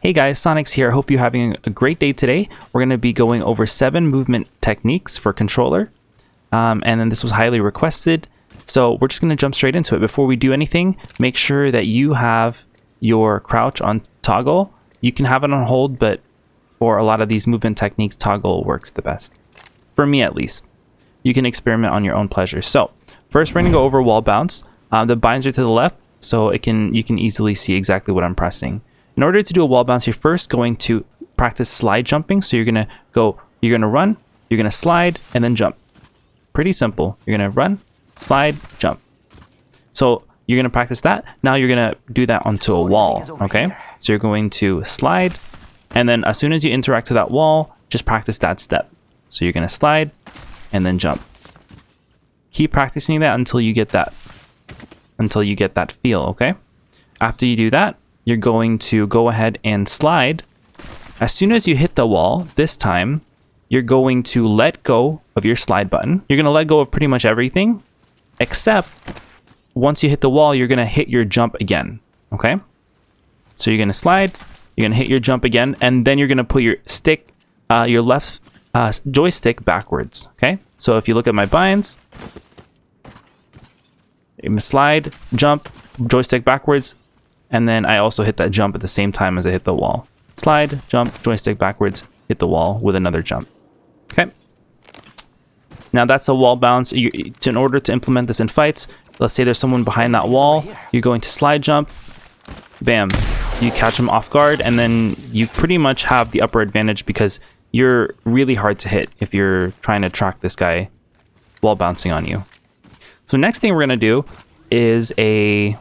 Hey guys, Sonyx here. I hope you're having a great day today. We're going to be going over 7 movement techniques for controller. And then this was highly requested. So we're just going to jump straight into it. Before we do anything, make sure that you have your crouch on toggle. You can have it on hold, but for a lot of these movement techniques, toggle works the best. For me at least. You can experiment on your own pleasure. So first we're going to go over wall bounce. The binds are to the left, so you can easily see exactly what I'm pressing. In order to do a wall bounce, you're first going to practice slide jumping. So you're going to run, you're going to slide, and then jump. Pretty simple. You're going to run, slide, jump. So you're going to practice that. Now you're going to do that onto a wall, okay? So you're going to slide, and then as soon as you interact to that wall, just practice that step. So you're going to slide, and then jump. Keep practicing that until you get that feel, okay? After you do that, you're going to go ahead and slide. As soon as you hit the wall, this time, you're going to let go of your slide button. You're going to let go of pretty much everything, except once you hit the wall, you're going to hit your jump again, okay? So you're going to slide, you're going to hit your jump again, and then you're going to put your stick, your left joystick backwards, okay? So if you look at my binds, I'm gonna slide, jump, joystick backwards, and then I also hit that jump at the same time as I hit the wall. Slide, jump, joystick backwards, hit the wall with another jump. Okay. Now that's a wall bounce. In order to implement this in fights, let's say there's someone behind that wall, you're going to slide jump, bam, you catch them off guard, and then you pretty much have the upper advantage because you're really hard to hit if you're trying to track this guy wall bouncing on you. So next thing we're going to do is a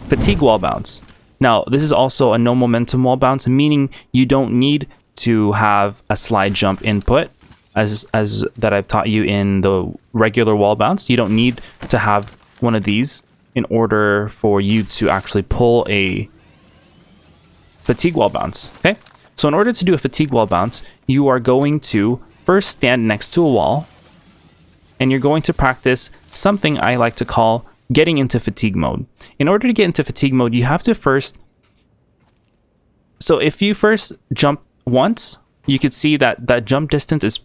fatigue wall bounce. Now, this is also a no momentum wall bounce, meaning you don't need to have a slide jump input as that I've taught you in the regular wall bounce. You don't need to have one of these in order for you to actually pull a fatigue wall bounce, okay? So in order to do a fatigue wall bounce, you are going to first stand next to a wall, and you're going to practice something I like to call getting into fatigue mode. In order to get into fatigue mode, you have to first... So if you first jump once, you could see that that jump distance is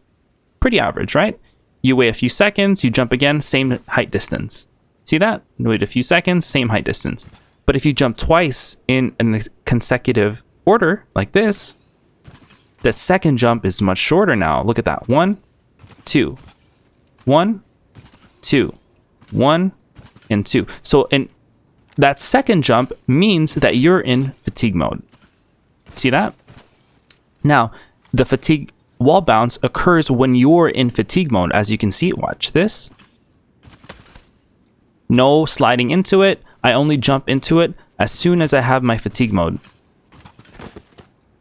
pretty average, right? You wait a few seconds, you jump again, same height distance. See that? You wait a few seconds, same height distance. But if you jump twice in a consecutive order, like this, that second jump is much shorter now. Look at that. 1, 2. 1, 2, 1, and 2. So in that second jump means that you're in fatigue mode. See that? Now, the fatigue wall bounce occurs when you're in fatigue mode. As you can see, watch this. No sliding into it. I only jump into it as soon as I have my fatigue mode.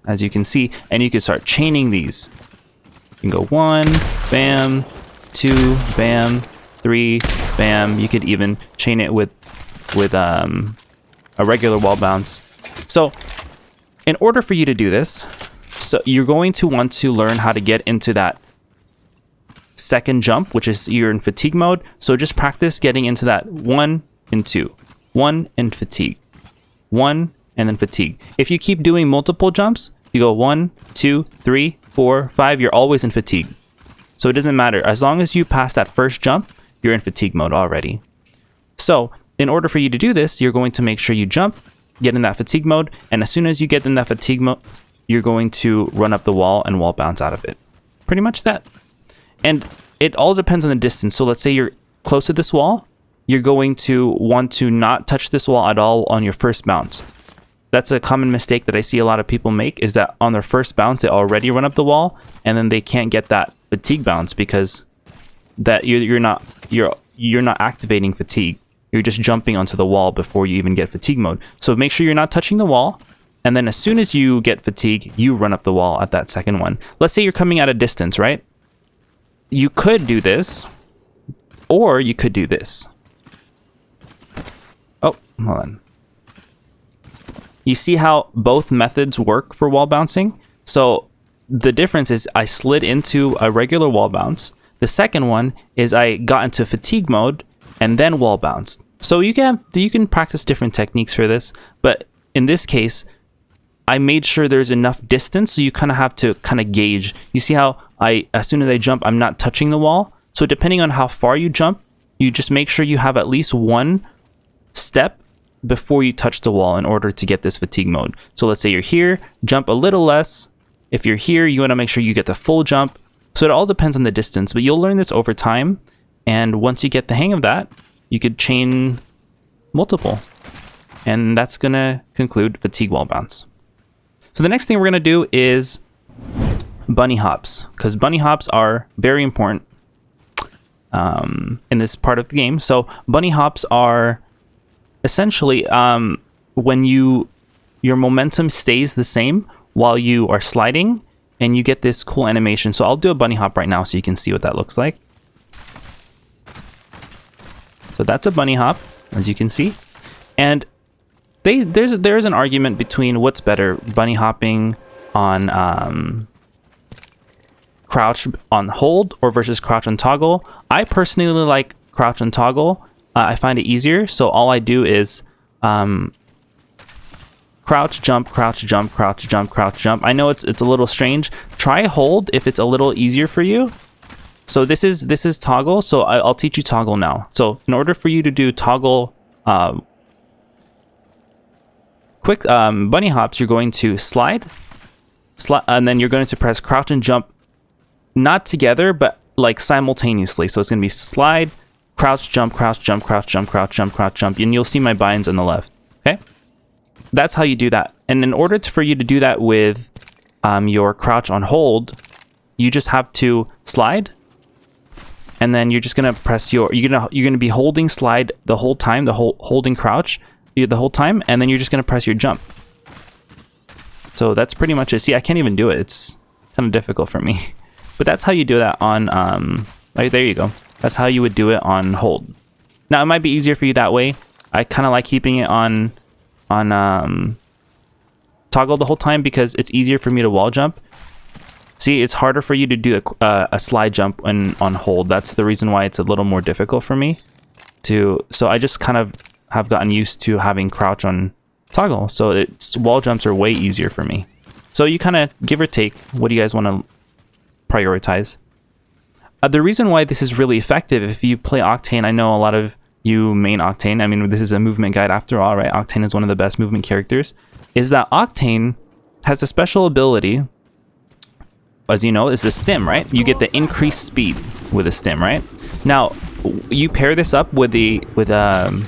As you can see, and you can start chaining these. You can go 1, bam, 2, bam, 3, bam. You could even chain it with a regular wall bounce. So in order for you to do this, so you're going to want to learn how to get into that second jump, which is you're in fatigue mode. So just practice getting into that 1 and 2, 1 and fatigue, 1 and then fatigue. If you keep doing multiple jumps, you go 1, 2, 3, 4, 5, you're always in fatigue. So it doesn't matter. As long as you pass that first jump, you're in fatigue mode already. So in order for you to do this, you're going to make sure you jump, get in that fatigue mode, and as soon as you get in that fatigue mode, you're going to run up the wall and wall bounce out of it. Pretty much that. And it all depends on the distance. So let's say you're close to this wall, you're going to want to not touch this wall at all on your first bounce. That's a common mistake that I see a lot of people make, is that on their first bounce, they already run up the wall, and then they can't get that fatigue bounce because that you're not activating fatigue. You're just jumping onto the wall before you even get fatigue mode. So make sure you're not touching the wall, and then as soon as you get fatigue, you run up the wall at that second one. Let's say you're coming at a distance, right? You could do this, or you could do this. Oh, hold on. You see how both methods work for wall bouncing? So the difference is I slid into a regular wall bounce. The second one is I got into fatigue mode and then wall bounced. So you can practice different techniques for this, but in this case, I made sure there's enough distance, so you kind of have to kind of gauge. You see how as soon as I jump, I'm not touching the wall. So depending on how far you jump, you just make sure you have at least one step before you touch the wall in order to get this fatigue mode. So let's say you're here, jump a little less. If you're here, you want to make sure you get the full jump. So it all depends on the distance, but you'll learn this over time. And once you get the hang of that, you could chain multiple. And that's going to conclude fatigue wall bounce. So the next thing we're going to do is bunny hops, because bunny hops are very important in this part of the game. So bunny hops are essentially when your momentum stays the same while you are sliding, and you get this cool animation. So I'll do a bunny hop right now so you can see what that looks like. So that's a bunny hop, as you can see. And there's an argument between what's better, bunny hopping on crouch on hold or versus crouch on toggle. I personally like crouch on toggle. I find it easier. So all I do is crouch, jump, crouch, jump, crouch, jump, crouch, jump. I know it's a little strange. Try hold if it's a little easier for you. So this is toggle. So I'll teach you toggle now. So in order for you to do toggle quick bunny hops, you're going to slide, and then you're going to press crouch and jump, not together, but like simultaneously. So it's going to be slide, crouch, jump, crouch, jump, crouch, jump, crouch, jump, crouch, jump, and you'll see my binds on the left. Okay, that's how you do that. And in order for you to do that with your crouch on hold, you just have to slide, and then you're just gonna press you're gonna be holding slide the whole time, holding crouch the whole time, and then you're just gonna press your jump. So that's pretty much it. See, I can't even do it. It's kind of difficult for me. But that's how you do that on right there you go. That's how you would do it on hold. Now it might be easier for you that way. I kind of like keeping it on toggle the whole time because it's easier for me to wall jump. See, it's harder for you to do a slide jump on hold. That's the reason why it's a little more difficult for me to. So I just kind of have gotten used to having crouch on toggle. So wall jumps are way easier for me. So you kind of give or take. What do you guys want to prioritize? The reason why this is really effective, if you play Octane, I know a lot of you main Octane. I mean, this is a movement guide after all, right? Octane is one of the best movement characters. Is that Octane has a special ability, as you know, is the stim, right? You get the increased speed with a stim, right? Now, you pair this up with a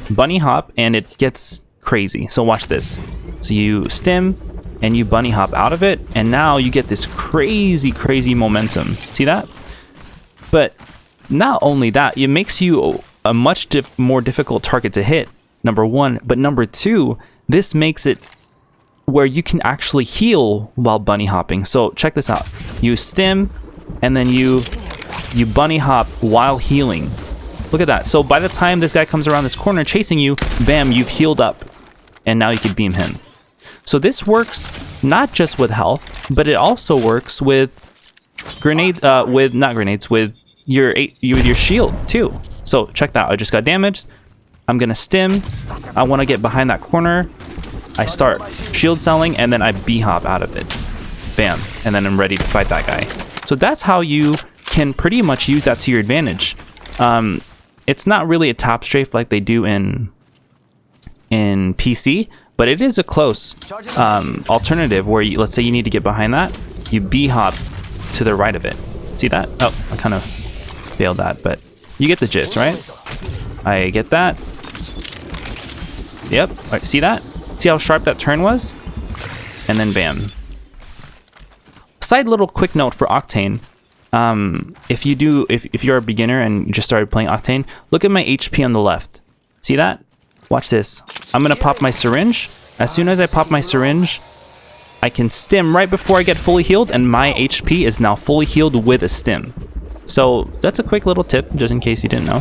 bunny hop, and it gets crazy. So watch this. So you stim, and you bunny hop out of it, and now you get this crazy, crazy momentum. See that? But not only that, it makes you a much more difficult target to hit, number one. But number two, this makes it where you can actually heal while bunny hopping. So check this out. You stim, and then you bunny hop while healing. Look at that. So by the time this guy comes around this corner chasing you, bam, you've healed up. And now you can beam him. So this works not just with health, but it also works with with your shield too. So check that out. I just got damaged. I'm gonna stim. I want to get behind that corner. I start shield selling, and then I b-hop out of it. Bam. And then I'm ready to fight that guy. So that's how you can pretty much use that to your advantage. It's not really a top strafe like they do in PC, but it is a close alternative where let's say you need to get behind that, you b-hop to the right of it. See that? Oh, I kind of failed that, but you get the gist, right? I get that. Yep. All right, see that? See how sharp that turn was? And then bam. Side little quick note for Octane. If you're a beginner and just started playing Octane, look at my HP on the left. See that? Watch this. I'm gonna pop my syringe. As soon as I pop my syringe, I can stim right before I get fully healed, and my HP is now fully healed with a stim. So that's a quick little tip, just in case you didn't know.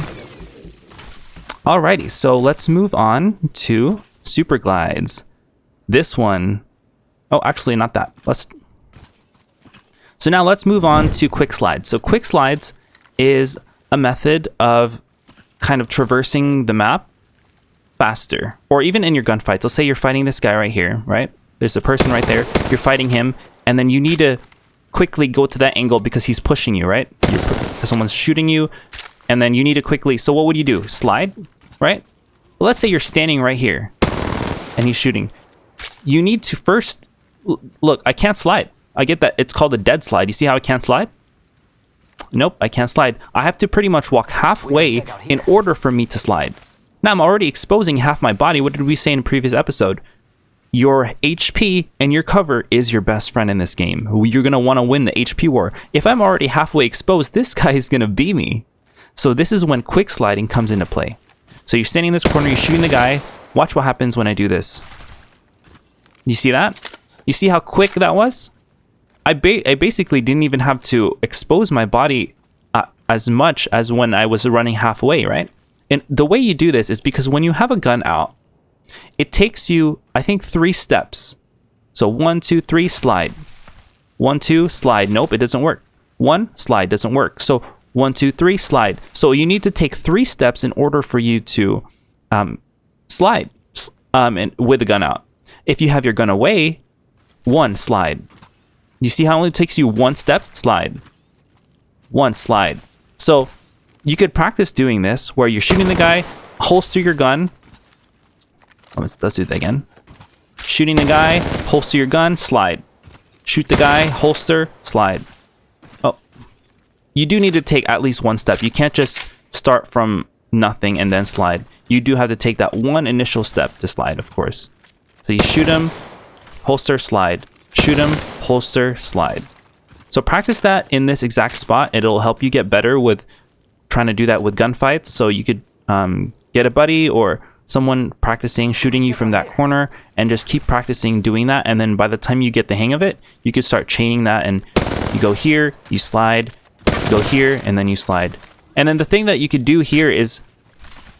Alrighty, so let's move on to Superglides. This one, oh, actually not that. So now let's move on to quick slides. So quick slides is a method of kind of traversing the map faster, or even in your gunfights. Let's say you're fighting this guy right here, right? There's a person right there. You're fighting him, and then you need to quickly go to that angle because he's pushing you, right? Someone's shooting you, and then you need to quickly... So what would you do? Slide, right? Well, let's say you're standing right here, and he's shooting. You need to first... Look, I can't slide. I get that. It's called a dead slide. You see how I can't slide? Nope, I can't slide. I have to pretty much walk halfway in order for me to slide. Now, I'm already exposing half my body. What did we say in a previous episode? Your HP and your cover is your best friend in this game. You're going to want to win the HP war. If I'm already halfway exposed, this guy is going to beat me. So this is when quick sliding comes into play. So you're standing in this corner, you're shooting the guy. Watch what happens when I do this. You see that? You see how quick that was? I basically didn't even have to expose my body as much as when I was running halfway, right? And the way you do this is because when you have a gun out, it takes you, I think, 3 steps. So 1, 2, 3, slide. 1, 2, slide. Nope, it doesn't work. 1, slide, doesn't work. So 1, 2, 3, slide. So you need to take 3 steps in order for you to slide and with the gun out. If you have your gun away, 1, slide. You see how it only takes you 1 step? Slide. 1, slide. So you could practice doing this where you're shooting the guy, holster your gun. Let's do that again. Shooting the guy, holster your gun, slide. Shoot the guy, holster, slide. Oh, you do need to take at least 1 step. You can't just start from nothing and then slide. You do have to take that 1 initial step to slide, of course. So you shoot him, holster, slide. Shoot him, holster, slide. So practice that in this exact spot. It'll help you get better with trying to do that with gunfights. So you could get a buddy or someone practicing shooting you from that corner and just keep practicing doing that. And then by the time you get the hang of it, you could start chaining that, and you go here, you slide, you go here, and then you slide. And then the thing that you could do here is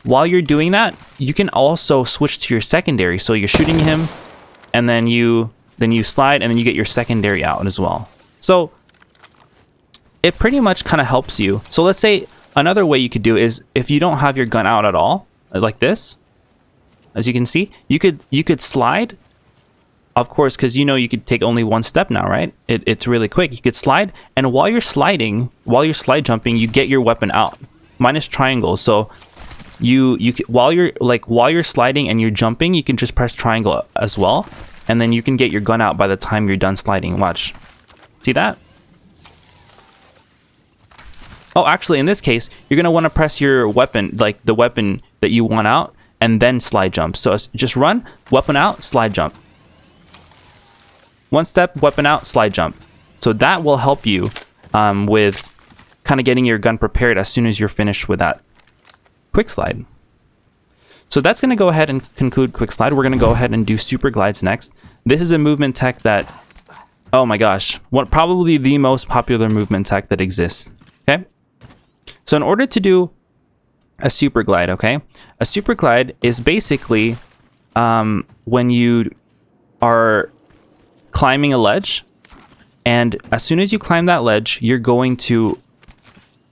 while you're doing that, you can also switch to your secondary. So you're shooting him, and then you slide, and then you get your secondary out as well. So it pretty much kind of helps you. So let's say another way you could do is if you don't have your gun out at all, like this, as you can see, you could slide, of course, because you know you could take only 1 step now, right? It's really quick. You could slide, and while you're slide jumping, you get your weapon out, minus triangle. So while you're sliding and you're jumping, you can just press triangle as well. And then you can get your gun out by the time you're done sliding. Watch. See that? Oh, actually, in this case, you're going to want to press your weapon, like the weapon that you want out, and then slide jump. So just run, weapon out, slide jump. 1 step, weapon out, slide jump. So that will help you with kind of getting your gun prepared as soon as you're finished with that quick slide. So that's going to go ahead and conclude quick slide. We're going to go ahead and do super glides next. This is a movement tech that, oh my gosh, probably the most popular movement tech that exists. Okay. So in order to do a super glide, okay, a super glide is basically when you are climbing a ledge, and as soon as you climb that ledge, you're going to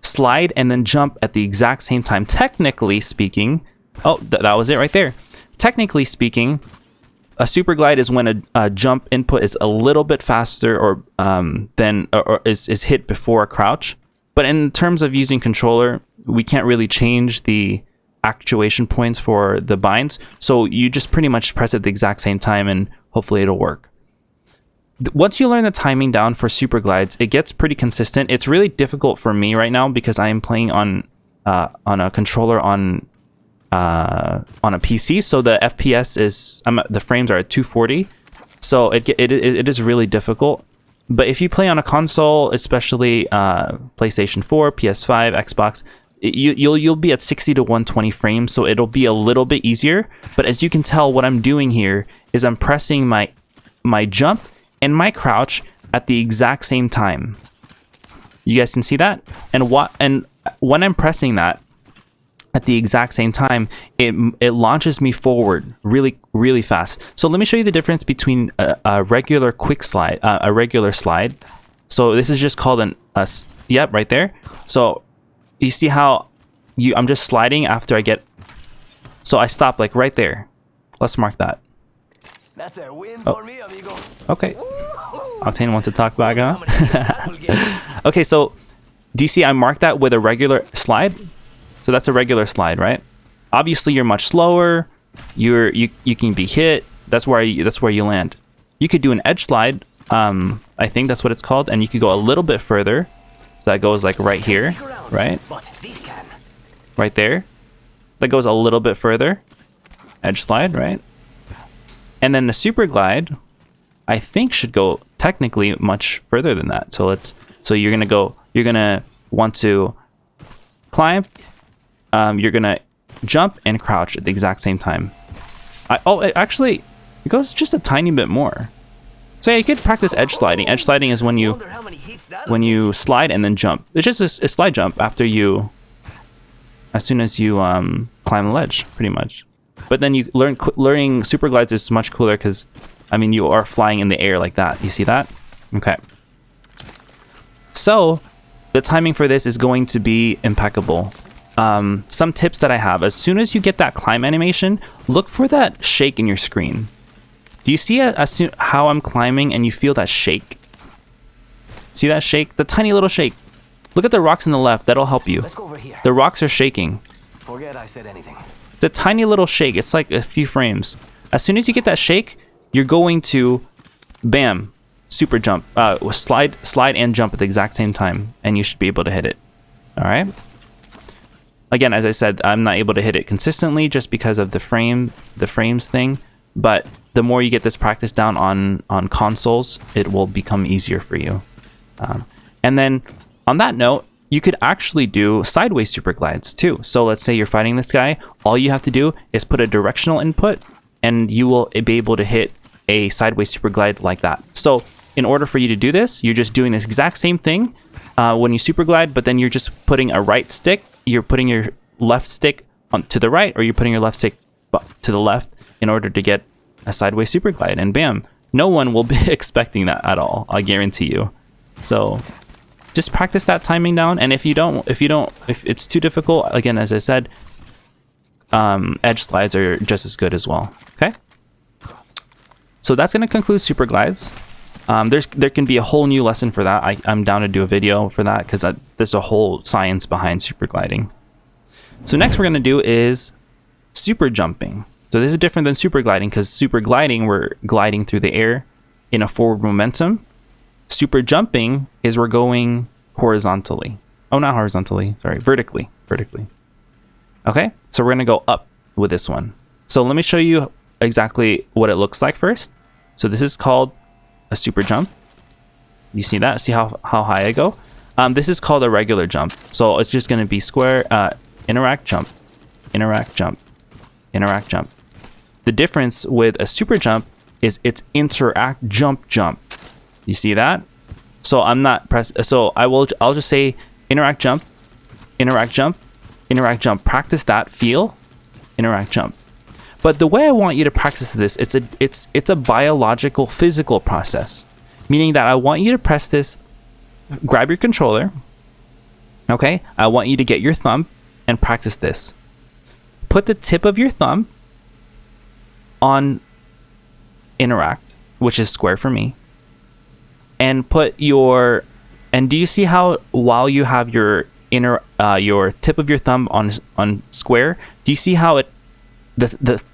slide and then jump at the exact same time. Technically speaking, oh, that was it right there. Technically speaking, a super glide is when a jump input is a little bit faster or is hit before a crouch. But in terms of using controller, we can't really change the actuation points for the binds. So you just pretty much press it at the exact same time, and hopefully it'll work. Once you learn the timing down for super glides, it gets pretty consistent. It's really difficult for me right now because I am playing on a controller on a PC, so the FPS is the frames are at 240, so it is really difficult. But if you play on a console, especially PlayStation 4, PS5, Xbox, you'll be at 60 to 120 frames, so it'll be a little bit easier. But as you can tell, what I'm doing here is I'm pressing my jump and my crouch at the exact same time. You guys can see that, and when I'm pressing that at the exact same time, it launches me forward really fast. So let me show you the difference between a regular quick slide, a regular slide. So this is just called yep, right there. So you see how I'm just sliding after I get, so I stop like right there. Let's mark that. That's a win for me, amigo. Okay. Octane wants to talk back, huh? Okay, so do you see I marked that with a regular slide? So that's a regular slide, right? Obviously, you're much slower. You can be hit. That's where you land. You could do an edge slide. I think that's what it's called, and you could go a little bit further. So that goes like right here, right? Right there. That goes a little bit further. Edge slide, right? And then the super glide, I think, should go technically much further than that. So you're gonna want to climb, you're gonna jump and crouch at the exact same time. It goes just a tiny bit more. So yeah, you could practice edge sliding. Edge sliding is when you slide and then jump. It's just a slide jump as soon as you climb the ledge, pretty much. But then learning super glides is much cooler because, I mean, you are flying in the air like that. You see that? Okay. So the timing for this is going to be impeccable. Some tips that I have: as soon as you get that climb animation, look for that shake in your screen. Do you see how I'm climbing and you feel that shake? See that shake? The tiny little shake. Look at the rocks on the left. That'll help you. Let's go over here. The rocks are shaking. Forget I said anything. The tiny little shake. It's like a few frames. As soon as you get that shake, you're going to, bam, super jump, slide and jump at the exact same time, and you should be able to hit it. All right. Again, as I said, I'm not able to hit it consistently just because of the frames thing. But the more you get this practice down on consoles, it will become easier for you. And then on that note, you could actually do sideways super glides too. So let's say you're fighting this guy. All you have to do is put a directional input and you will be able to hit a sideways super glide like that. So in order for you to do this, you're just doing this exact same thing when you super glide, but then you're just putting a right stick. You're putting your left stick to the right, or you're putting your left stick to the left in order to get a sideways super glide, and bam, no one will be expecting that at all. I guarantee you. So just practice that timing down, and if it's too difficult, again, as I said, edge slides are just as good as well. Okay, so that's going to conclude super glides. There can be a whole new lesson for that. I'm down to do a video for that because there's a whole science behind super gliding. So next we're going to do is super jumping. So this is different than super gliding because super gliding, we're gliding through the air in a forward momentum. Super jumping is we're going horizontally. Oh, not horizontally. Sorry, vertically. Okay, so we're going to go up with this one. So let me show you exactly what it looks like first. So this is called a super jump. You see that? See how high I go? This is called a regular jump. So it's just going to be square, interact, jump, interact, jump, interact, jump. The difference with a super jump is it's interact, jump, jump. You see that? So I'm not I'll just say interact, jump, interact, jump, interact, jump. Practice that feel, interact, jump. But the way I want you to practice this, it's a biological, physical process. Meaning that I want you to press this, grab your controller, okay? I want you to get your thumb and practice this. Put the tip of your thumb on interact, which is square for me. And do you see how while you have your tip of your thumb on square, do you see how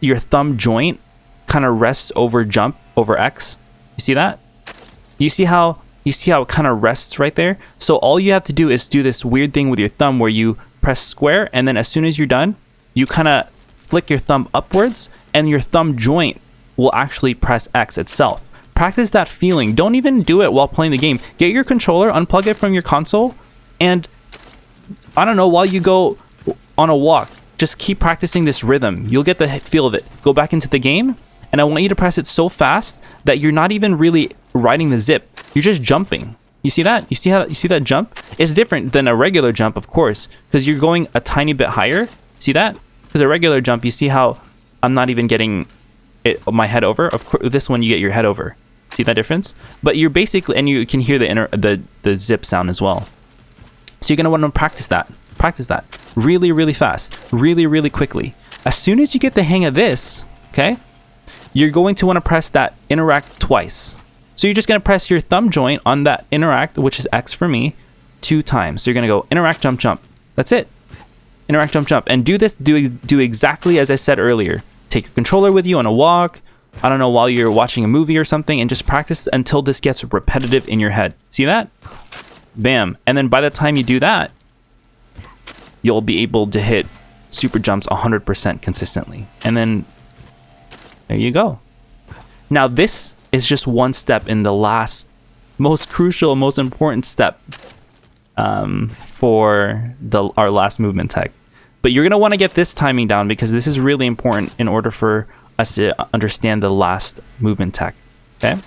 your thumb joint kind of rests over jump over X? You see that? You see how it kind of rests right there? So all you have to do is do this weird thing with your thumb where you press square, and then as soon as you're done, you kind of flick your thumb upwards and your thumb joint will actually press X itself. Practice that feeling. Don't even do it while playing the game. Get your controller, unplug it from your console, and I don't know, while you go on a walk, just keep practicing this rhythm. You'll get the feel of it. Go back into the game, and I want you to press it so fast that you're not even really riding the zip. You're just jumping. You see that? You see that jump? It's different than a regular jump, of course, because you're going a tiny bit higher. See that? Because a regular jump, you see how I'm not even getting my head over. Of course, this one you get your head over. See that difference? But you're basically, and you can hear the zip sound as well. So you're gonna want to practice that. Practice that really, really fast, really, really quickly. As soon as you get the hang of this, okay, you're going to want to press that interact twice. So you're just going to press your thumb joint on that interact, which is X for me, 2 times. So you're going to go interact, jump, jump. That's it. Interact, jump, jump. And do this, do exactly as I said earlier. Take your controller with you on a walk, I don't know, while you're watching a movie or something, and just practice until this gets repetitive in your head. See that? Bam. And then by the time you do that, you'll be able to hit super jumps 100% consistently. And then there you go. Now this is just one step in the last, most crucial, most important step for our last movement tech. But you're going to want to get this timing down because this is really important in order for us to understand the last movement tech. Okay?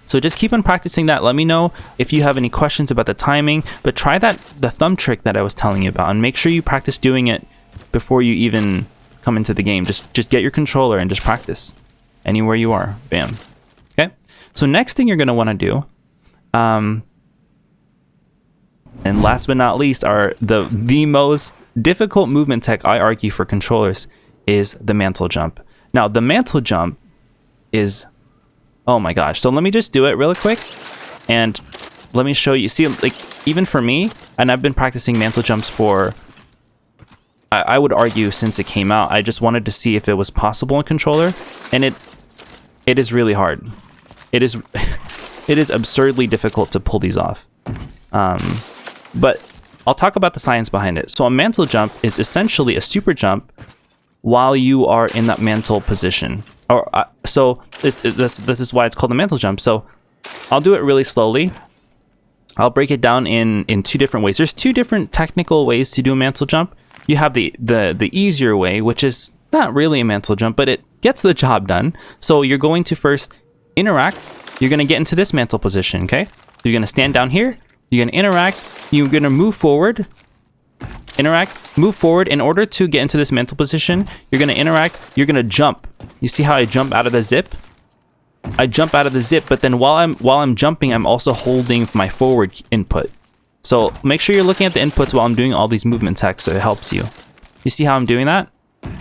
So just keep on practicing that. Let me know if you have any questions about the timing, but try the thumb trick that I was telling you about, and make sure you practice doing it before you even come into the game. Just get your controller and just practice anywhere you are. Bam. Okay? So next thing you're going to want to do, and last but not least, are the most difficult movement tech, I argue, for controllers is the Mantle Jump. Now, the Mantle Jump is, oh my gosh. So let me just do it really quick, and let me show you. See, like, even for me, and I've been practicing Mantle Jumps for, I would argue, since it came out. I just wanted to see if it was possible in controller, and it is really hard. It is absurdly difficult to pull these off. But I'll talk about the science behind it. So a Mantle Jump is essentially a super jump while you are in that mantle position. Or this is why it's called a Mantle Jump. So I'll do it really slowly. I'll break it down in 2 different ways. There's 2 different technical ways to do a Mantle Jump. You have the easier way, which is not really a Mantle Jump, but it gets the job done. So you're going to first interact. You're going to get into this mantle position, okay? You're going to stand down here. You're going to interact. You're going to move forward. Interact, move forward. In order to get into this mantle position, you're going to interact. You're going to jump. You see how I jump out of the zip? I jump out of the zip, but then while I'm jumping, I'm also holding my forward input. So make sure you're looking at the inputs while I'm doing all these movement techs so it helps you. You see how I'm doing that?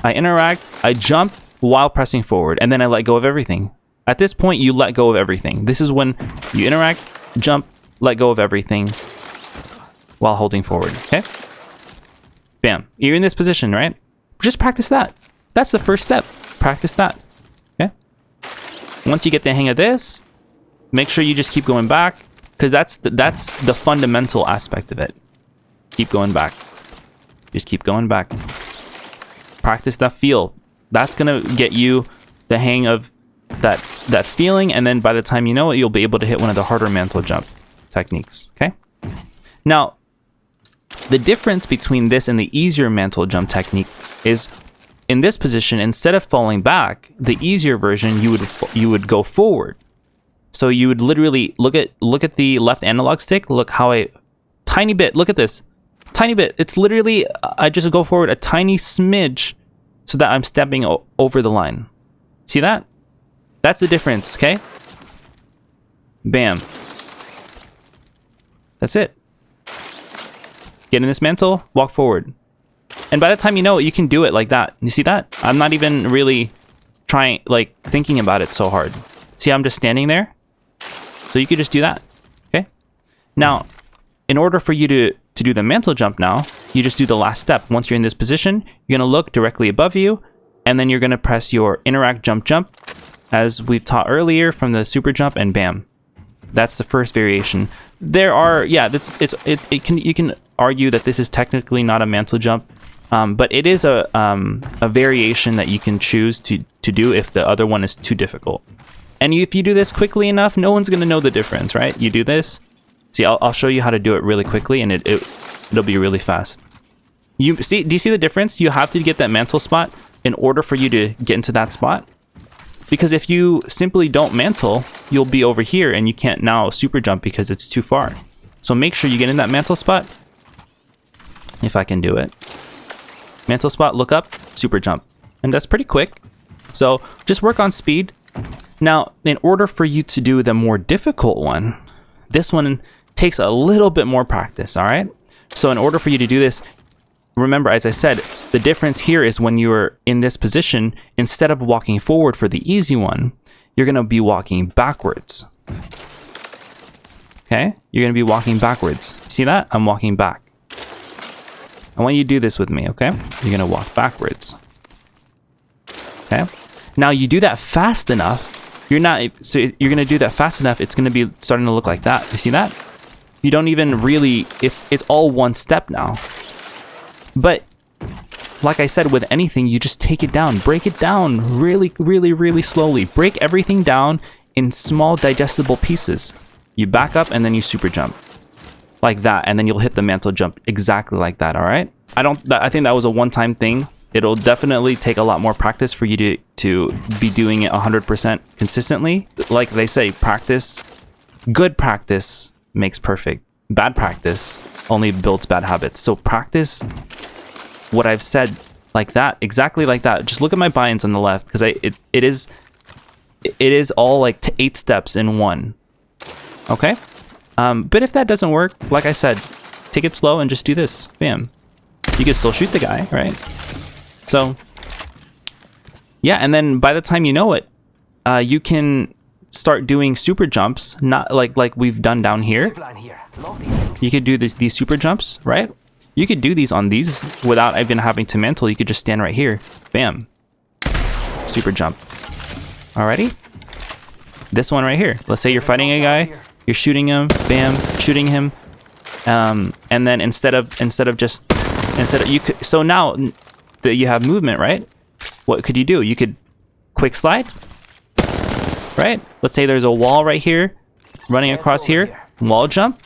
I interact, I jump while pressing forward, and then I let go of everything. At this point, you let go of everything. This is when you interact, jump, let go of everything while holding forward, okay? Bam. You're in this position, right? Just practice that. That's the first step. Practice that, okay? Once you get the hang of this, make sure you just keep going back, because that's the fundamental aspect of it. Keep going back. Just keep going back. Practice that feel. That's gonna get you the hang of that feeling, and then by the time you know it, you'll be able to hit one of the harder mantle jump techniques, okay? Now, the difference between this and the easier mantle jump technique is, in this position, instead of falling back, the easier version, you would go forward. So you would literally look at the left analog stick. Look how tiny bit. Look at this, tiny bit. It's literally, I just go forward a tiny smidge, so that I'm stepping over the line. See that? That's the difference, okay? Bam. That's it. Get in this mantle, walk forward. And by the time you know it, you can do it like that. You see that? I'm not even really thinking about it so hard. See how I'm just standing there? So you could just do that, okay? Now, in order for you to do the mantle jump now, you just do the last step. Once you're in this position, you're gonna look directly above you, and then you're gonna press your interact, jump, jump, as we've taught earlier from the super jump, and bam. That's the first variation. There are, yeah, you can argue that this is technically not a mantle jump, but it is a variation that you can choose to do if the other one is too difficult. And if you do this quickly enough, no one's gonna know the difference, right? You do this. See, I'll show you how to do it really quickly, and it'll be really fast. Do you see the difference? You have to get that mantle spot in order for you to get into that spot. Because if you simply don't mantle, you'll be over here and you can't now super jump because it's too far. So make sure you get in that mantle spot. If I can do it. Mantle spot, look up, super jump. And that's pretty quick. So just work on speed. Now, in order for you to do the more difficult one, this one takes a little bit more practice, all right? So in order for you to do this, remember, as I said, the difference here is when you're in this position, instead of walking forward for the easy one, you're going to be walking backwards. Okay? You're going to be walking backwards. See that? I'm walking back. I want you to do this with me, okay? You're going to walk backwards. Okay? Now, you do that fast enough. You're going to do that fast enough, it's going to be starting to look like that. You see that? You don't even really, it's all one step now. But like I said, with anything, you just take it down, break it down really, really, really slowly. Break everything down in small digestible pieces. You back up and then you super jump like that. And then you'll hit the mantle jump exactly like that. All right. I think that was a one-time thing. It'll definitely take a lot more practice for you to be doing it 100% consistently. Like they say, practice, good practice makes perfect. Bad practice only builds bad habits. So practice what I've said like that, exactly like that. Just look at my binds on the left, because it is all like 8 steps in one. Okay? But if that doesn't work, like I said, take it slow and just do this. Bam. You can still shoot the guy, right? So, yeah, and then by the time you know it, you can start doing super jumps, not like we've done down here. You could do these super jumps, right? You could do these on these without even having to mantle. You could just stand right here. Bam. Super jump. Alrighty? This one right here. Let's say you're fighting a guy. You're shooting him. Bam. Shooting him. And then instead of you could, so now that you have movement, right? What could you do? You could quick slide. Right? Let's say there's a wall right here. Running across here. Wall jump.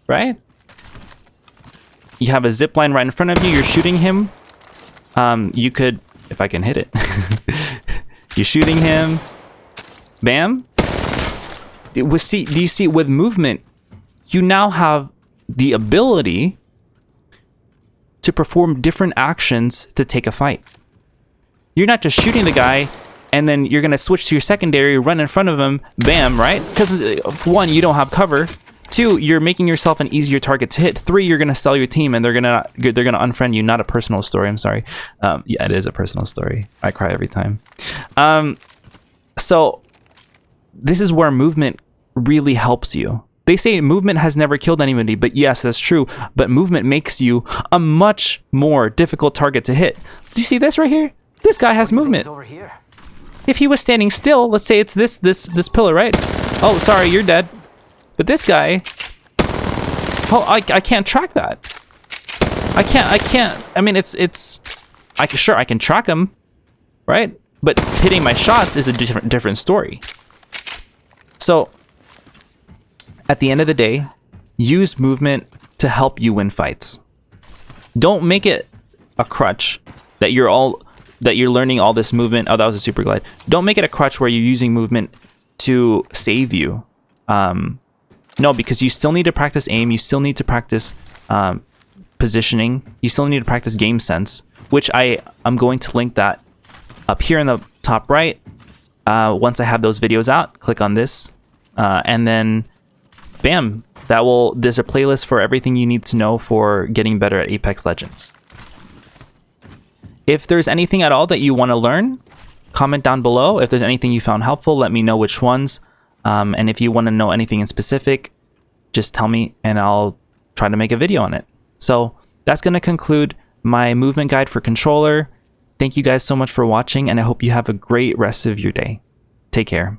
Right? You have a zip line right in front of you. You're shooting him. You could, if I can hit it. You're shooting him. Bam. Do you see with movement, you now have the ability to perform different actions to take a fight. You're not just shooting the guy and then you're going to switch to your secondary, run in front of him, bam, right? Because 1, you don't have cover. 2, you're making yourself an easier target to hit. 3, you're gonna sell your team and they're gonna unfriend you. Not a personal story. I'm sorry. Yeah, it is a personal story. I cry every time. So this is where movement really helps you. They say movement has never killed anybody, but yes, that's true. But movement makes you a much more difficult target to hit. Do you see this right here? This guy has movement. If he was standing still, let's say it's this pillar, right? Oh, sorry, you're dead. But this guy, oh, I can't track that. I can't. I mean, sure, I can track him, right? But hitting my shots is a different story. So, at the end of the day, use movement to help you win fights. Don't make it a crutch that you're learning all this movement. Oh, that was a super glide. Don't make it a crutch where you're using movement to save you. No, because you still need to practice aim. You still need to practice positioning. You still need to practice game sense, which I'm going to link that up here in the top right. Once I have those videos out, click on this, and then bam, there's a playlist for everything you need to know for getting better at Apex Legends. If there's anything at all that you want to learn, comment down below. If there's anything you found helpful, let me know which ones. And if you want to know anything in specific, just tell me and I'll try to make a video on it. So that's going to conclude my movement guide for controller. Thank you guys so much for watching, and I hope you have a great rest of your day. Take care.